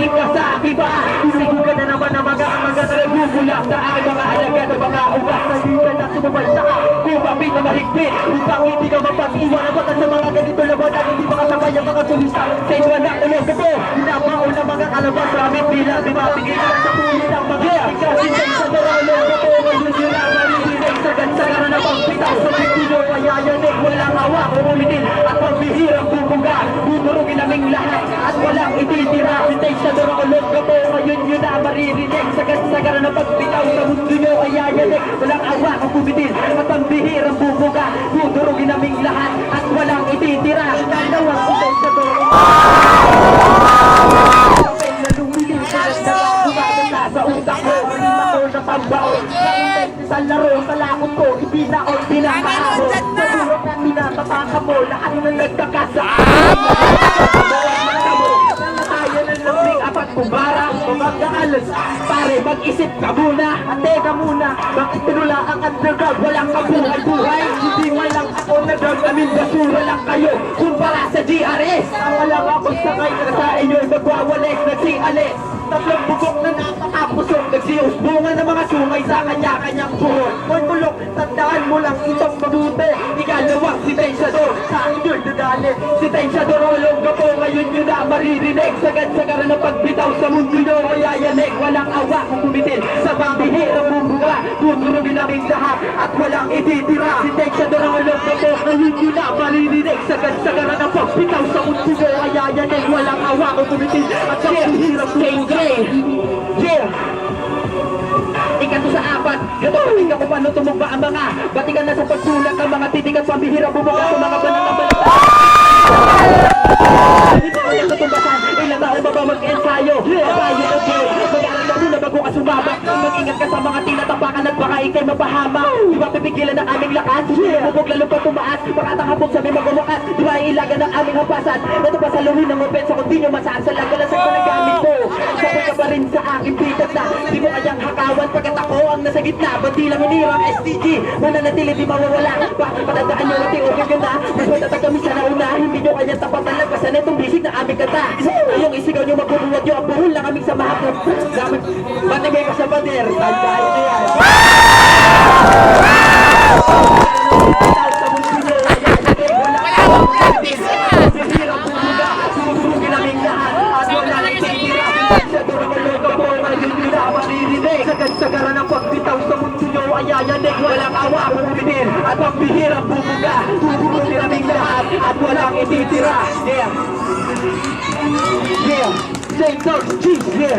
tumingin ka sa iba. Isigo ka na naman ang mga nagugula sa aking mga halaga ng mga ugas. Hindi ka na sumabay sa kumapit na mahigpit upang hindi ka mapag-iwan ang batas sa mga ganito labanan. Hindi makasabay ang mga sulista sa iba na ulog ko. Hinapaon ng mga kalabas ramit bilang dumapigil ka sa pulit ng mga ikasin sa daralo ko. Ngayon yun ang maririnig sa gansagan na pagpitaw sa pagpilo. Mayayanig, walang awa, umitin at pagbihirang bubuga. Buturugin naming lahat at walang ititira. Sintay sa daralo ko. Ngayon yun ang maririnig sa gansagan na pagpitaw sa mundo nyo. Mayayanig, walang awa, umitin at pagbihirang bubuga. Buturugin naming lahat at walang ititira. Dalawang sintay sa daralo sa utak ko, kanina ko sa pagbaon. Sa laro, sa lakot ko, ibinaon, pinakaho. Sa burok na tinatapaka mo, lahat na nagkakasaan. Tayo ng lambing apat kubara, magkaalas. Pare, mag-isip ka muna, at teka muna. Bakit tinula ang underdog, walang kabuhay-buhay? Hindi man lang ako nag-drug, aming basura lang kayo. Kumpara sa GRS, ang alam ako sakay na sa inyo'y magwawalik, nagsialis. Tatlong bugok na napakapusok, nagsiyos bunga ng mga sungay sa kanya-kanyang buhon. Hoy mulok, tandaan mo lang itong mabuti. Ikalawang si Tensyador, sa inyo'y dadali. Si Tensyador, olong gapo, ngayon nyo na maririnig. Sagad-sagaran ng pagbitaw sa mundo nyo, mayayanig. Walang awa kung kumitin sa pambihirang bumbuka. Tuturugin naming lahat at walang ititira. Si Tensyador, olong gapo, ngayon nyo na maririnig. Sagad-sagaran ng pagbitaw sa mundo nyo, mayayanig. Walang awa kung kumitin at sa pambihirang bumbuka. Yeah! Ikato sa apat, gato patingin ko paano tumugba ang mga batikan na sa pagsulat ang mga titig at pambihira bumuka sa mga banang ng balita. Hindi ko yung katumbasan, ilang taon ba ba mag-ensayo? Tayo, okay, mag-aaral ka muna bago ka sumabak. Mag-ingat ka sa mga tinatapakan at baka ikay mapahamak. Di ba pipigilan ng aming lakas? Bubog lalo pa tumaas, pakatangapog sa may magawakas. Di ba iilagan ng aming hampasan? Ito pa sa luhin ng opensa kung di nyo masasalag. Galasag pa ng gamit ko, sabay ka pa rin sa aking pitat na. Di mo kayang hakawan pagkat ako ang nasa gitna. Ba't di lang hinirang SDG? Mananatili di mawawala. Bakit patandaan nyo natin okay ka na? Mas matatag kami sa nauna. Hindi nyo kanyang tapatan lang basta na itong bisig na aming kata. Ayong isigaw nyo magbubuwag nyo ang buhol ng aming samahapot. Matigay ka sa bader. Tandaan nyo yan. Sagad-sagaran ang pagbitaw sa mundo nyo, ayayanig, walang awa, pumitin at pagbihirang bumuga. Tuturunin naming lahat at walang ititira. Yeah! Yeah! St. George, cheese, yeah!